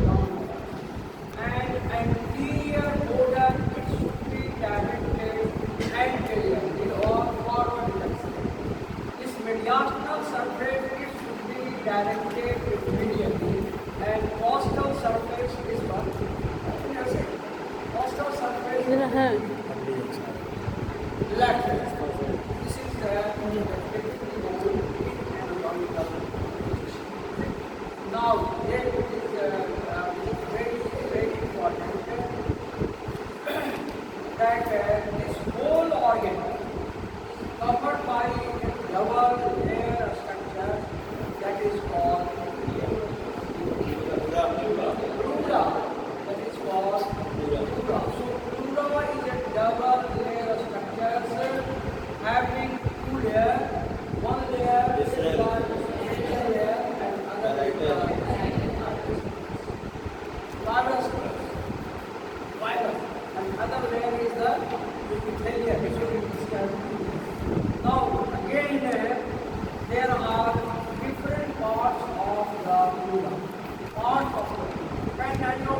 downward. And anterior border, it should be directed anteriorly or forward direction. This mediastinal surface, it should be directed medially, and costal surface is what? Costal surface lateral. This is the anatomical position. Now, here it is very, very important that this whole organ is covered by a double layer structure that is called pleura. That is called pleura. So, pleura is a double layer structure having two layers. One layer is called medial layer and another layer virus, and other layer is the epithelium, which we discussed. Now again there are different parts of the pleura. Parts of the pleura.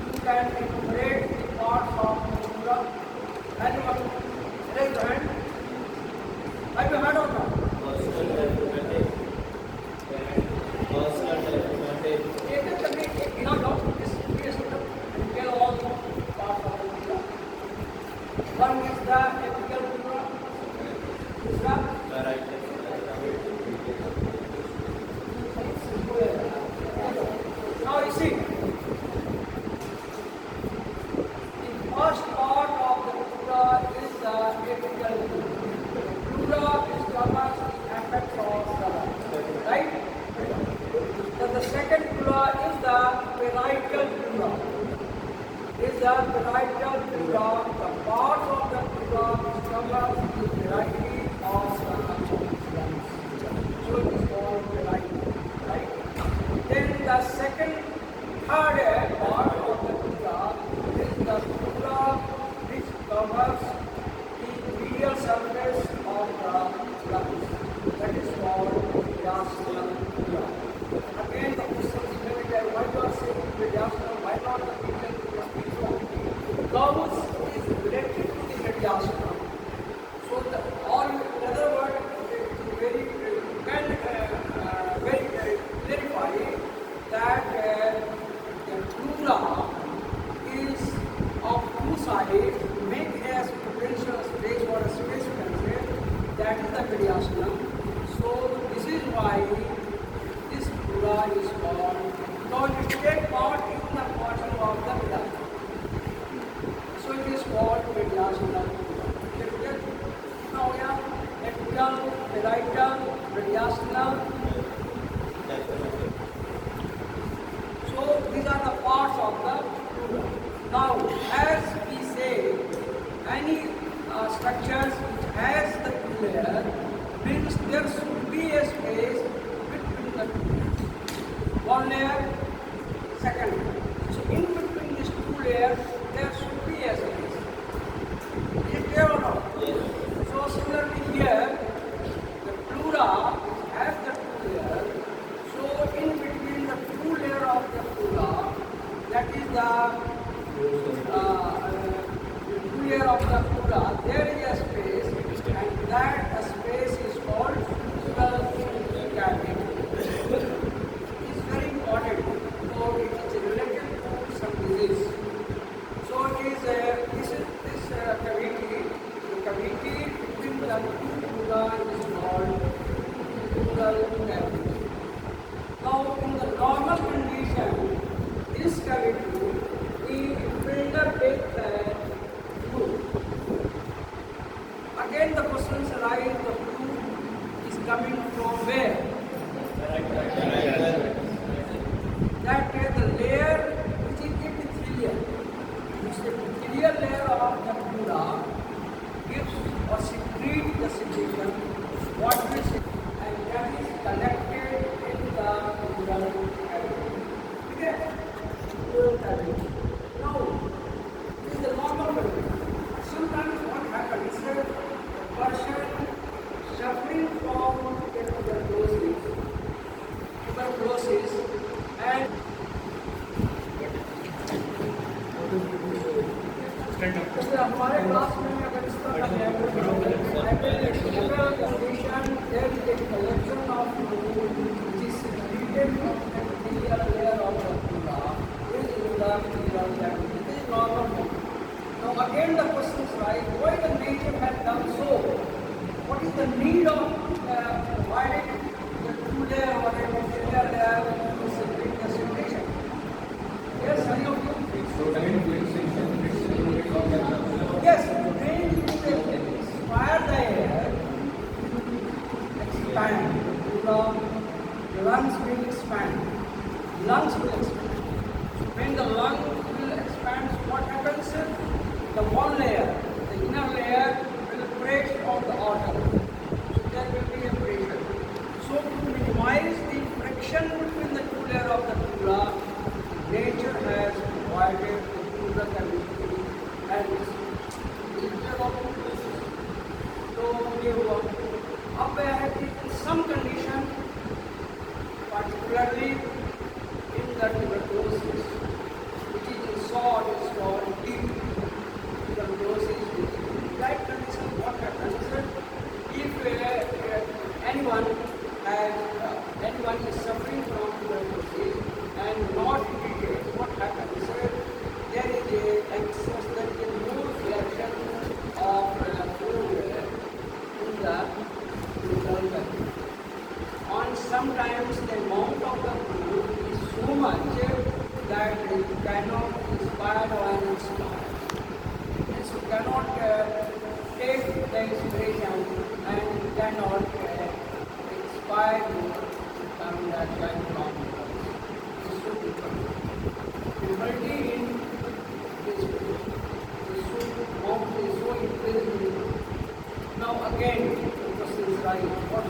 You can enumerate the parts of the pleura. Anyone? Raise your hand. Have you heard of that? One is the apical pleura. Is that? Now you see, the first part of the pleura is the apical pleura. Pleura is covers the apex of the lung, right? Then the second pleura is the parietal pleura. Is the parietal pleura, the part of the pleura which covers the variety of the lungs. So it is called parietal, right? Then the third part of the pleura is the pleura which covers the medial surface of the lungs. That is called mediastinal pleura. Again, the question is very clear. Why you are saying mediastinal? Why not the medial pleura? Because is related to the mediastinum. So, or in other words, very clarify that the pleura is of two sides, make as potential space or a space you can say, that is the mediastinum. So, this is why this pleura is called, because it takes part in the portion of the mediastinum. So it is called mediastinal pleura. Now we have apical, parietal, mediastinal. So these are the parts of the pleura. Now as we say, any structures which has the two layer means there should be a space between the two layers. One layer, second layer. So in between these two layers, there should be a space. Is it clear or not? Yes. So similarly here, the pleura has the two layers. So in between the two layers of the pleura, that is the two layer of the pleura, there is a space, and that space is called pleural cavity. It is very important because it is related to some disease. So it is this cavity, the cavity between the two pleura is called pleural cavity. Now in the normal condition, this cavity is filled up with fluid. Again the questions arise, the fluid is coming from where? That the layer which is epithelial. This epithelial layer of the pleura gives or secretes the secretion, what we see, and that is collected in the pleural cavity. Okay? Pleural cavity. Now, this is the normal cavity. Sometimes what happens is that the person suffering from tuberculosis and जैसे हमारे class में अगर इस तरह का condition, there is a collection of fluid which is secreted from the epithelial layer of the Pura is intraepithelial cavity. This is normal. Now again the question is right, why the nature has done so? What is the need of providing the two layer or a epithelial layer to secrete the secretion? Yes, any of you? Yes, when you inspire the air, expand, the lungs will expand. Lungs will expand. When the lung will expand, what happens? The one layer, the inner layer, will press on the organ. So there will be a pressure. So to minimize the friction between the two layers of the pleura, nature has provided the pleura cavity and तो ये हुआ. अब यह है कि in some condition, particularly in the tuberculosis, which is installed deep tuberculosis, in that condition, what happens if anyone is suffering from tuberculosis and not treated, what happens? There is a excess, there is a more collection of food in the intestinal. And sometimes the amount of the food is so much that it cannot inspire or uninspire. Hence you cannot take the inspiration and cannot inspire you from that kind of it's so difficult. Difficulty in this is so increasing. Now again, the question is right, what